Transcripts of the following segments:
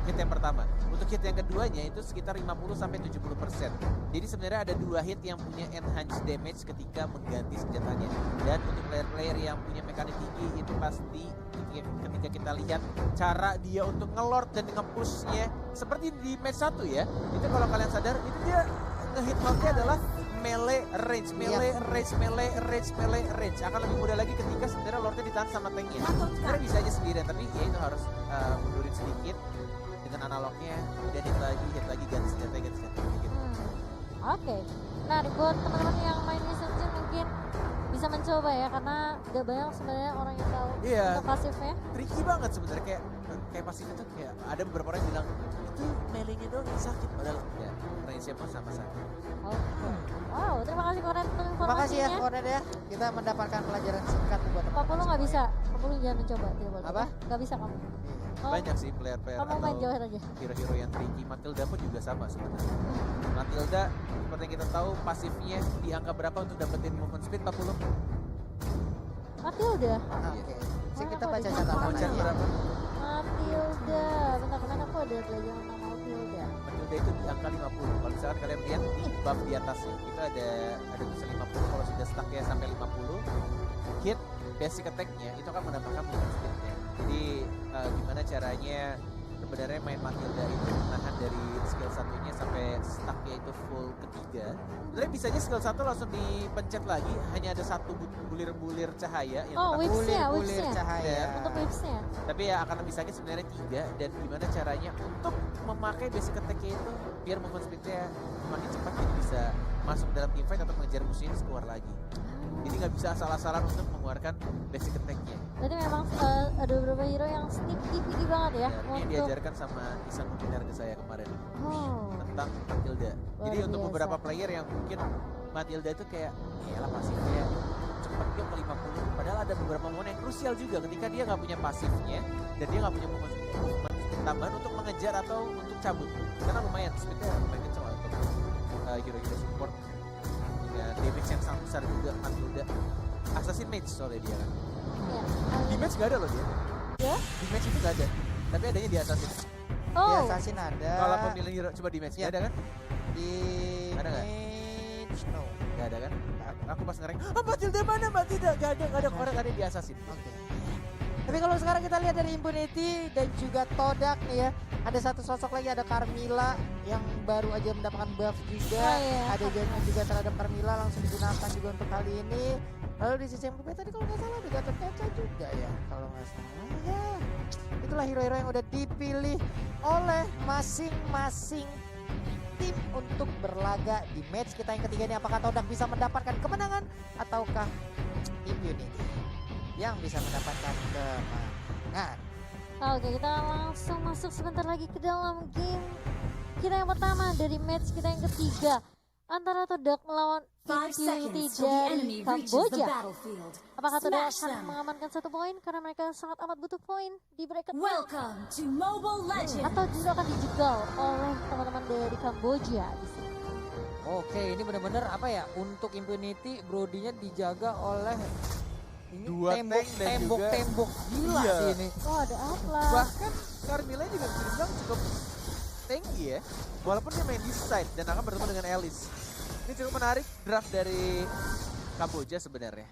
hit yang pertama. Untuk hit yang keduanya itu sekitar 50-70%. Jadi sebenarnya ada 2 hit yang punya enhanced damage ketika mengganti senjatanya. Dan untuk player-player yang punya mekanik tinggi itu pasti ketika kita lihat cara dia untuk ngelord dan nge-pushnya seperti di match 1 ya. Itu kalau kalian sadar itu dia nge-hit lordnya adalah melee range, melee range. Akan lebih mudah lagi ketika sebenarnya lordnya ditahan sama tanknya. Sebenarnya bisa aja sendirian, tapi ya itu harus mundurin sedikit dengan analognya dan hit lagi ganti senjata gitu. Oke. Nah, buat teman-teman yang main Missionjin mungkin bisa mencoba ya, karena gak banyak sebenarnya orang yang tahu untuk pasifnya. Tricky banget sebenarnya, kayak pasifnya tuh kayak ada beberapa orang yang bilang itu melee-nya doang yang sakit, padahal ya range-nya pun sama sakit. Oke. Wow, terima kasih Koren untuk Terima informasinya. kasih ya Koren ya. Kita mendapatkan pelajaran singkat buat teman-teman. 40 nggak bisa, 40 jangan mencoba, tidak boleh. Apa? Gak bisa kamu. Banyak sih player-player Kamu main jauh aja. hero-hero yang tricky. Matilda pun juga sama sebenarnya. Matilda seperti yang kita tahu pasifnya di angka berapa untuk dapetin movement speed 40? Matilda. Oke. Sini kita Mana baca kok di catatan Mau cek aja. berapa? Matilda. Bentar, kemarin aku ada pelajaran nama Matilda. Matilda itu di angka 50. Kalau misalkan kalian lihat di buff di atasnya itu ada tulisan 50. Kalau sudah stuck ya sampai 50 hit basic attack-nya itu akan menambahkan movement speed-nya. Jadi gimana caranya sebenarnya main Matilda itu menahan dari skill satunya sampai stuck-nya itu full ketiga. Sebenarnya bisa aja skill 1 langsung dipencet lagi, hanya ada satu bulir-bulir cahaya yang Oh, tetap whips-nya, Bulir whips-nya. cahaya. Untuk whips-nya. tapi ya akan lebih sakit sebenarnya 3. Dan gimana caranya untuk memakai basic attack-nya itu biar movement speed-nya makin cepat, jadi bisa masuk dalam teamfight atau mengejar musuhnya terus keluar lagi. Jadi nggak bisa asal-asalan untuk mengeluarkan basic attack-nya. Berarti memang ada beberapa hero yang sneaky banget ya. Ini Untuk diajarkan sama Isan Mungkinar ke saya kemarin tentang Matilda. Jadi Luar untuk biasa. beberapa player yang mungkin Matilda itu kayak ya pasifnya cepet dia ke 50. Padahal ada beberapa momen yang krusial juga ketika dia nggak punya pasifnya dan dia nggak punya movement tambahan untuk mengejar atau untuk cabut. Karena lumayan speednya lumayan kenceng lah untuk hero-hero support. Dan damage yang sangat besar juga Matilda. Assassin Mage soalnya dia kan. ya. Di match gak ada loh dia. Ya? Di match itu gak ada. Tapi adanya di Assassin. Di Oh, Assassin ada. Kalau pemilih hero coba di match Ya. gak ada kan? Di Ada nggak? Mage, no. Gak ada kan? Aku pas ngereng, Matilda mana Matilda? Gak ada orang ada di Assassin. Oke. Tapi kalau sekarang kita lihat dari Impunity dan juga Todak nih ya, ada satu sosok lagi, ada Carmilla yang baru aja mendapatkan buff juga. Oh, iya. Ada janji juga terhadap Carmilla langsung digunakan juga untuk kali ini. Lalu di sisi yang berbeda tadi kalau nggak salah ada Gatot Kaca juga ya, kalau nggak salah ya. Itulah hero-hero yang udah dipilih oleh masing-masing tim untuk berlaga di match kita yang ketiga ini. Apakah Todak bisa mendapatkan kemenangan ataukah Impunity yang bisa mendapatkan kemenangan? oke, kita langsung masuk sebentar lagi ke dalam game kita yang pertama dari match kita yang ketiga antara Todak melawan 5 Impunity seconds till the enemy dari reaches the Kamboja. battlefield. Apakah Todak Smash akan them. mengamankan 1 poin karena mereka sangat amat butuh poin di bracket Welcome to Mobile Legends. atau justru akan dijegal oleh teman-teman dari Kamboja di sini. Oke, ini benar-benar apa ya, untuk Impunity Brodinya dijaga oleh ini Dua tank dan juga- tembok gila Iya. sih ini. Oh, ada Atlas. Bahkan Carmilla juga bisa dibilang cukup tinggi ya. Walaupun dia main di side dan akan bertemu dengan Alice. Ini cukup menarik draft dari Kamboja sebenarnya.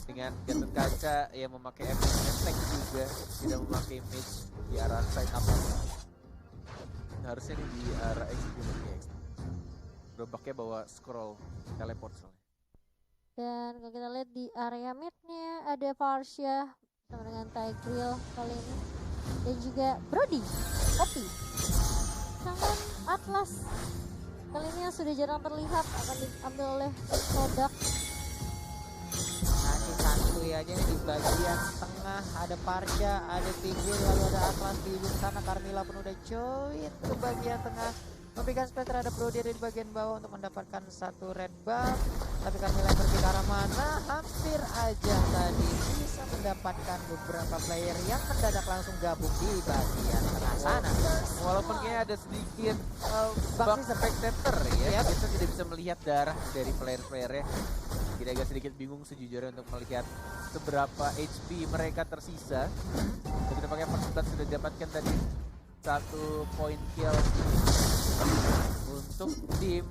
Dengan Gatot Kaca yang memakai tank juga, tidak memakai mage di arah side apa. Harusnya ini di arah execute ya. Gerobaknya bawa scroll teleport soalnya. Dan kalau kita lihat di area midnya ada Varsha sama dengan Tigreal kali ini. Dan juga Brody, Opi, sedangkan Atlas kali ini yang sudah jarang terlihat akan diambil oleh Todak. Masih santuy aja nih di bagian tengah, ada Parsha, ada Tigreal, lalu ada Atlas di ujung sana. Carmilla pun udah join ke bagian tengah, memberikan space terhadap Brody ada di bagian bawah untuk mendapatkan 1 red buff. Tapi Carmilla yang pergi ke arah mana, hampir aja tadi bisa mendapatkan beberapa player yang mendadak langsung gabung di bagian tengah sana. Walaupun kayaknya ada sedikit Bug bug spectator ya, Yap. kita tidak bisa melihat darah dari player-playernya. Kita agak sedikit bingung sejujurnya untuk melihat seberapa HP mereka tersisa. Tapi tampaknya first blood sudah didapatkan tadi 1 point kill untuk tim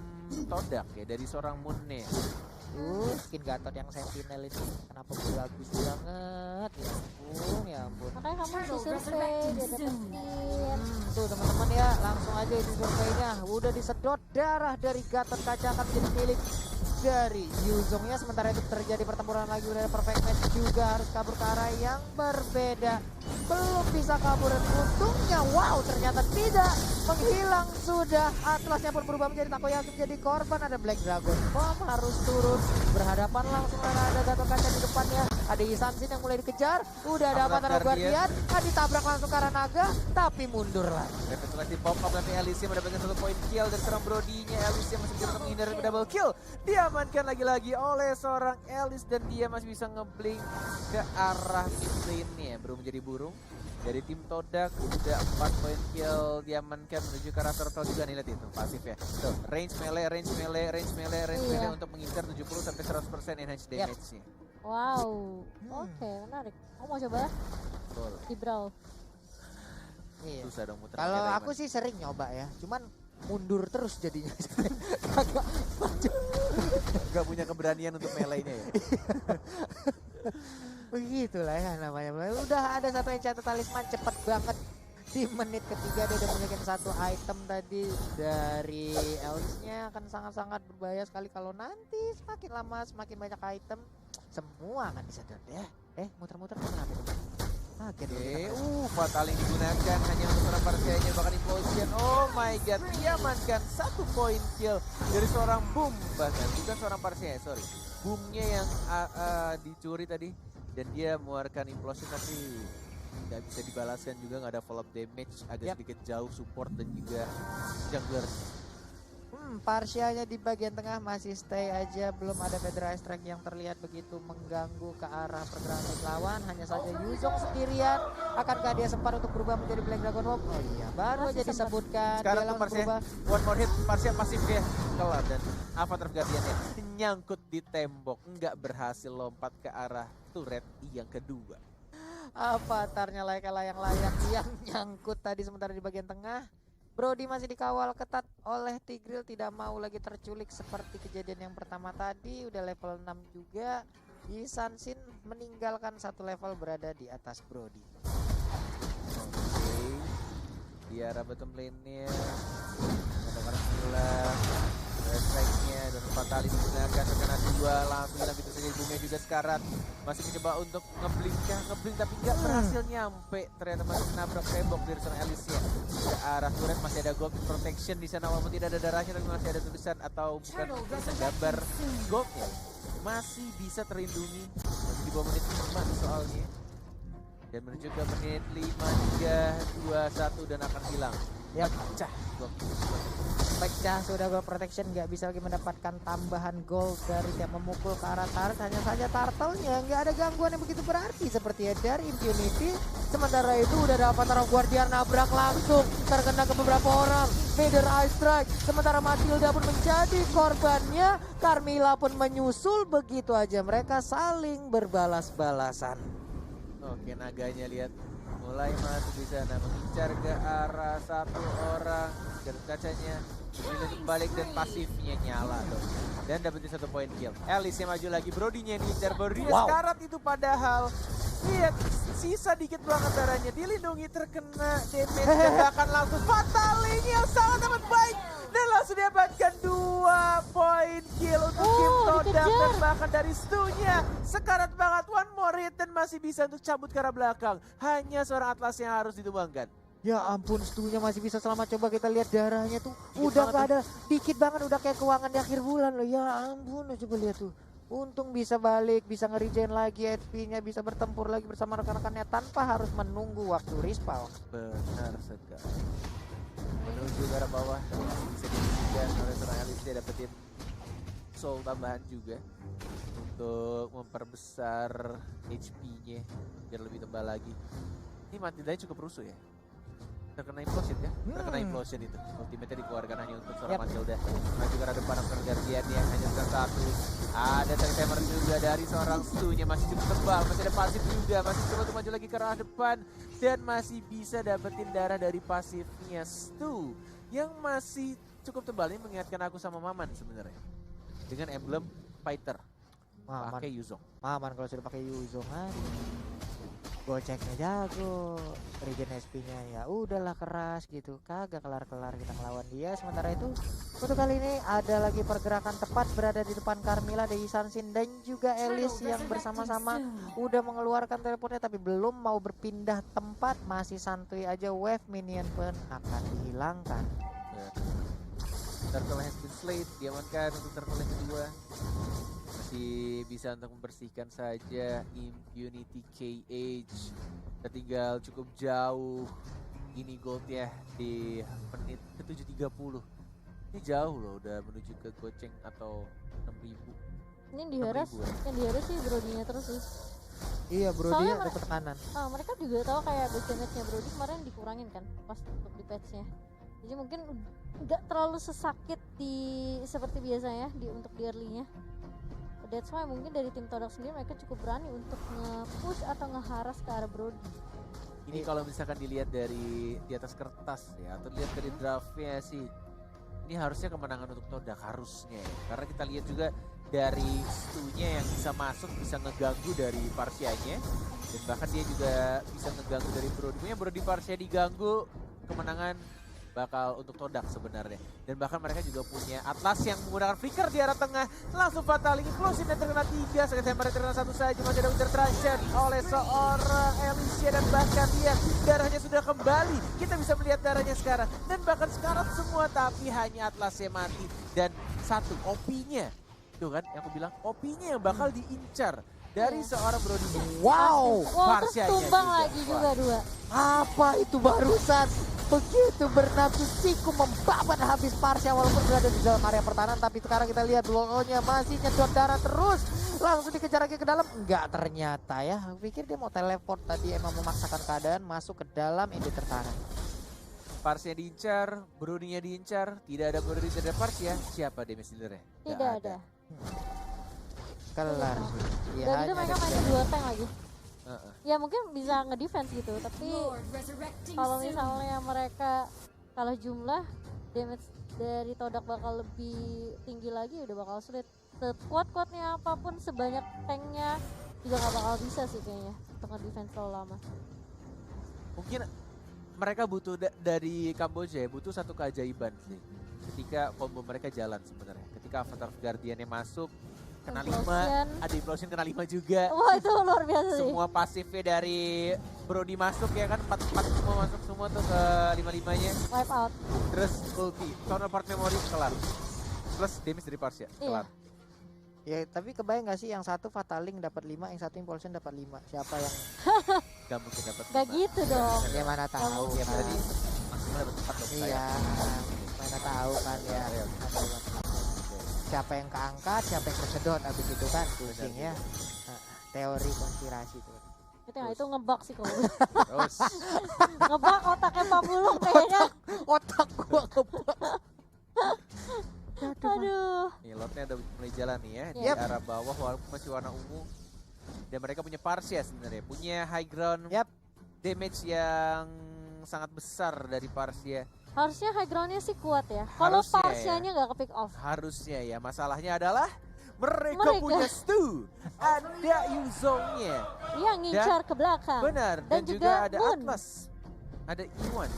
Todak ya dari seorang Moonne. Skin Gatot yang Sentinel ini kenapa bagus banget ya ampun. Makanya kamu di survei dia dapetin. Tuh teman-teman ya, langsung aja di surveinya udah disedot darah dari Gatot Kaca akan menjadi milik dari Yuzong ya. Sementara itu terjadi pertempuran lagi, udah perfect match juga harus kabur ke arah yang berbeda. Belum bisa kabur dan untungnya wow ternyata tidak menghilang sudah. Atlasnya pun berubah menjadi Takoyaki menjadi korban. Ada Black Dragon Bomb harus turun berhadapan langsung ada Gatot Kaca di depannya. Ada Isansin yang mulai dikejar, udah ada Avatar Guardian, ditabrak langsung ke arah naga tapi mundur lagi. Repetulasi pop up nanti Elysium mendapatkan 1 point kill dari seorang Brody-nya. Elysium masih bisa menghindari double kill. Diamankan lagi-lagi oleh seorang Elis dan dia masih bisa ngeblink ke arah mid lane-nya. Belum menjadi burung. Dari tim Todak udah 4 point kill diamankan menuju ke arah turtle juga nih, lihat itu pasif ya. Tuh, range melee untuk mengincar 70 sampai 100% enhanced damage-nya. Wow, oke menarik. Kamu mau coba? Betul. Di brawl. Iya. Susah dong muter. Kalau aku sih sering nyoba ya, cuman mundur terus jadinya. Gak punya keberanian untuk melee-nya ya. Begitulah ya namanya. Udah ada satu enchant talisman cepet banget. Di menit ketiga dia udah memiliki 1 item tadi dari Elisnya. Akan sangat-sangat berbahaya sekali kalau nanti semakin lama semakin banyak item semua akan disedot ya. Muter-muter kenapa itu? Fatal yang digunakan hanya untuk seorang Parsianya, bahkan implosion. Oh my god, diamankan 1 point kill dari seorang Boom, bahkan bukan seorang Parsianya, sorry. Boomnya yang dicuri tadi dan dia mengeluarkan implosion tapi nggak bisa dibalaskan juga, nggak ada follow up damage, agak sedikit jauh support dan juga jungler. Parsianya di bagian tengah masih stay aja, belum ada Fedra Strike yang terlihat begitu mengganggu ke arah pergerakan lawan. Hanya saja Yuzong sendirian. Akankah dia sempat untuk berubah menjadi Black Dragon Bomb? Oh iya, baru aja disebutkan. Sekarang dia tuh Parsia one more hit, Parsia pasif ya kelar dan Avatar Guardian-nya nyangkut di tembok, nggak berhasil lompat ke arah turret yang kedua. Avatarnya layang-layang yang nyangkut tadi. Sementara di bagian tengah Brody masih dikawal ketat oleh Tigreal, tidak mau lagi terculik seperti kejadian yang pertama tadi. Udah level 6 juga. Isansin meninggalkan 1 level berada di atas Brody. Oke. Di arah bottom lane-nya ada Karmila, strike-nya dan Fatali digunakan terkena 2, langsung hilang gitu saja. Bumnya juga sekarat, masih mencoba untuk ngeblink tapi nggak berhasil nyampe, ternyata masih nabrak tembok dari seorang Elysia. Ke arah turret masih ada gold protection di sana, walaupun tidak ada darahnya tapi masih ada tulisan atau bukan tulisan, gambar goldnya masih bisa terlindungi. Masih di bawah menit 5 soalnya, dan menuju ke menit 5, 3, 2, 1 dan akan hilang. Ya pecah Pecah sudah gold protection, nggak bisa lagi mendapatkan tambahan gold dari tiap memukul ke arah turret. Hanya saja turtle-nya nggak ada gangguan yang begitu berarti seperti dari Impunity. Sementara itu udah ada Avatar Guardian nabrak langsung, terkena ke beberapa orang. Vader Ice Strike, sementara Matilda pun menjadi korbannya. Carmilla pun menyusul, begitu aja mereka saling berbalas-balasan. Oke, naganya lihat mulai masuk di sana, mengincar ke arah 1 orang. Gatot Kacanya untuk balik dan pasifnya nyala tuh, dan dapetin 1 point kill. Elysia maju lagi, Brody-nya yang diincar. Brody-nya sekarat itu, padahal lihat sisa dikit banget darahnya, dilindungi, terkena damage dan bahkan langsung fatalinya yang sangat amat baik dan langsung dapatkan 2 point kill untuk tim Todak. Dan bahkan dari stu-nya sekarat banget, one more hit dan masih bisa untuk cabut ke arah belakang. Hanya seorang Atlas yang harus ditumbangkan. Ya ampun, stunya masih bisa selamat. Coba kita lihat darahnya tuh udah gak ada, dikit banget, udah kayak keuangan di akhir bulan loh. Ya ampun, coba lihat tuh. Untung bisa balik, bisa nge-regen lagi HP-nya, bisa bertempur lagi bersama rekan-rekannya tanpa harus menunggu waktu respawn. Benar sekali. Menuju ke arah bawah, bisa diberikan oleh seorang Elysia, dapetin soul tambahan juga untuk memperbesar HP-nya biar lebih tebal lagi. Ini Matildanya cukup rusuh ya. terkena implosion ya, terkena implosion itu. Ultimate-nya dikeluarkan hanya untuk seorang Yap. Matilda. Nah juga ada depan After Guardian yang hanya tinggal satu. Ada timer juga dari seorang Stu-nya masih cukup tebal, masih ada pasif juga, masih coba untuk maju lagi ke arah depan dan masih bisa dapetin darah dari pasifnya Stu yang masih cukup tebal. Ini mengingatkan aku sama Maman sebenarnya dengan emblem fighter Maman, pakai Yuzong. Maman kalau sudah pakai Yuzong kan. Goceknya jago, regen SP-nya ya udahlah keras gitu, kagak kelar-kelar kita melawan dia. Sementara itu untuk kali ini ada lagi pergerakan tepat berada di depan Carmilla, Dewi Sansin dan juga Elise yang bersama-sama udah mengeluarkan teleportnya tapi belum mau berpindah tempat, masih santuy aja. Wave minion pun akan dihilangkan. Turtle has been slayed, diamankan untuk turtle yang kedua. Masih bisa untuk membersihkan saja Impunity KH. Tertinggal cukup jauh. Ini goldnya di menit ke 7.30. Ini jauh loh, udah menuju ke goceng atau 6.000. Ini diharas, 6.000 ya. yang diharas sih Brody-nya terus sih. Iya bro, Soalnya dia dapat tekanan. Mereka juga tahu kayak base damage-nya Brody kemarin dikurangin kan pas untuk di patch-nya. Jadi mungkin nggak terlalu sesakit seperti biasanya untuk di early-nya. That's why mungkin dari tim Todak sendiri mereka cukup berani untuk nge-push atau nge-harass ke arah Brody. Ini kalau misalkan dilihat dari di atas kertas ya, atau dilihat dari draftnya sih, ini harusnya kemenangan untuk Todak harusnya ya. Karena kita lihat juga dari Stu-nya yang bisa masuk, bisa ngeganggu dari Parsianya, dan bahkan dia juga bisa ngeganggu dari Brody. Punya Brody Parsia diganggu, kemenangan bakal untuk Todak sebenarnya. Dan bahkan mereka juga punya Atlas yang menggunakan flicker di arah tengah, langsung fatal implosion dan terkena 3, sekali tembak terkena 1 saja. Masih ada Winter Transition oleh seorang Alicia dan bahkan dia darahnya sudah kembali. Kita bisa melihat darahnya sekarang dan bahkan sekarang semua, tapi hanya Atlasnya mati dan satu OP-nya. Tuh kan yang aku bilang, OP-nya yang bakal diincar dari seorang Brody. Wow, Wah, terus Parsianya tumbang juga. lagi juga dua. apa itu barusan? Begitu bernafsu siku membabat habis Parsia walaupun berada di dalam area pertahanan, tapi sekarang kita lihat blow-nya masih nyedot darah terus, langsung dikejar lagi ke dalam. Enggak, ternyata ya, aku pikir dia mau teleport tadi, emang memaksakan keadaan masuk ke dalam ini tertarik. Parsia diincar, Brody-nya diincar, tidak ada Brody, tidak ada Parsia. Siapa damage dealer-nya? Tidak ada. Kelar. Ya, Dan itu mereka main dua tank lagi. Heeh. Ya mungkin bisa nge-defense gitu, tapi Lord resurrecting kalau soon. misalnya mereka kalah jumlah, damage dari Todak bakal lebih tinggi lagi, udah bakal sulit. Sekuat-kuatnya apapun, sebanyak tanknya juga gak bakal bisa sih kayaknya untuk nge-defense terlalu lama. Mungkin mereka butuh dari Kamboja ya, butuh satu keajaiban sih. Ketika combo mereka jalan sebenarnya. Ketika Avatar Guardian-nya masuk, kena 5, Implosion. ada Implosion kena 5 juga. Wah itu luar biasa sih. Semua pasifnya dari Brody masuk ya kan, 4 semua masuk semua tuh ke 5-5-nya. Wipe out. Terus ulti, counterpart memory kelar. Plus damage dari Parsia, Iya. kelar. Ya, tapi kebayang gak sih yang satu Fataling dapat 5, yang satu Impulsion dapat 5. Siapa yang Gak mungkin dapat Gak 5. gitu dong. dia mana tahu Ya kan. berarti maksimal dapat 4 dong. Iya, mana tahu kan ya. Siapa yang keangkat, siapa yang kesedot abis itu kan pusing ya. Nah, teori konspirasi tuh. Itu ngebug sih kalau Terus ngebug otaknya Pak Bulung kayaknya. Otak gua kebak. Aduh. nih lotnya udah mulai jalan nih ya, di Yap. arah bawah walaupun masih warna ungu. Dan mereka punya Parsia sebenarnya, punya high ground Yap. damage yang sangat besar dari Parsia. Harusnya high ground-nya sih kuat ya. Kalau Harusnya Parsianya nggak ke pick off. Harusnya ya, masalahnya adalah mereka Mereka. punya Stu, ada Yuzongnya, Iya ngincar ke belakang. benar, dan, Dan juga juga ada Moon. Atlas, ada Iwan.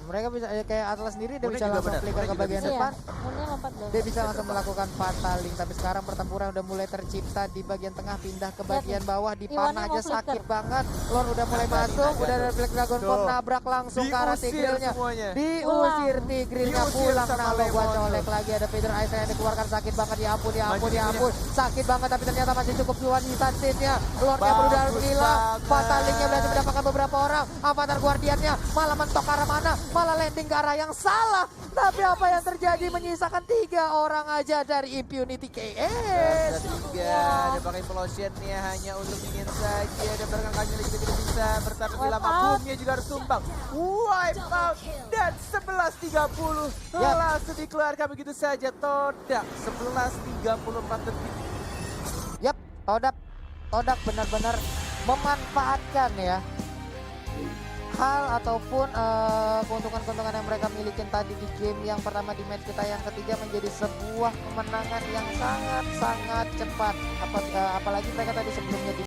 Mereka bisa kayak Atlas sendiri dia Moonnya bisa juga langsung benar, flicker Moonnya ke juga bagian bisa. depan. Moonnya lompat dong. Dia bisa langsung melakukan fataling, tapi sekarang pertempuran udah mulai tercipta di bagian tengah, pindah ke bagian bawah, di Iwannya panah mau aja sakit flicker. banget. Lord udah mulai Nanggalin masuk, aja udah ada tuh. Black Dragon Tuh. Bomb nabrak langsung ke arah Diusir Tigrilnya. semuanya. Diusir Tigrilnya, Diusir pulang sama Nalo, gua Lemon colek tuh. lagi. Ada Feather Ice yang dikeluarkan, sakit banget, ya ampun, ya ampun, Maju ya punya. ampun. Sakit banget, tapi ternyata masih cukup cuan di Sunsetnya. Lordnya Bagus berudah menghilang, banget. fatalingnya berhasil mendapatkan beberapa orang. Avatar Guardian serangannya, malah mentok ke arah mana, malah landing ke arah yang salah. Tapi apa yang terjadi, menyisakan 3 orang aja dari Impunity KS. Ada pakai implosionnya hanya untuk ingin saja, dan barangkali lagi kita tidak bisa bertahan lebih lama. Boomnya juga harus tumbang. Wipe out dan 11.30 langsung dikeluarkan begitu saja. Todak 11.34 detik. Yap, Todak benar-benar memanfaatkan ya hal ataupun keuntungan-keuntungan yang mereka milikin tadi di game yang pertama, di match kita yang ketiga, menjadi sebuah kemenangan yang sangat-sangat cepat. Apalagi mereka tadi sebelumnya di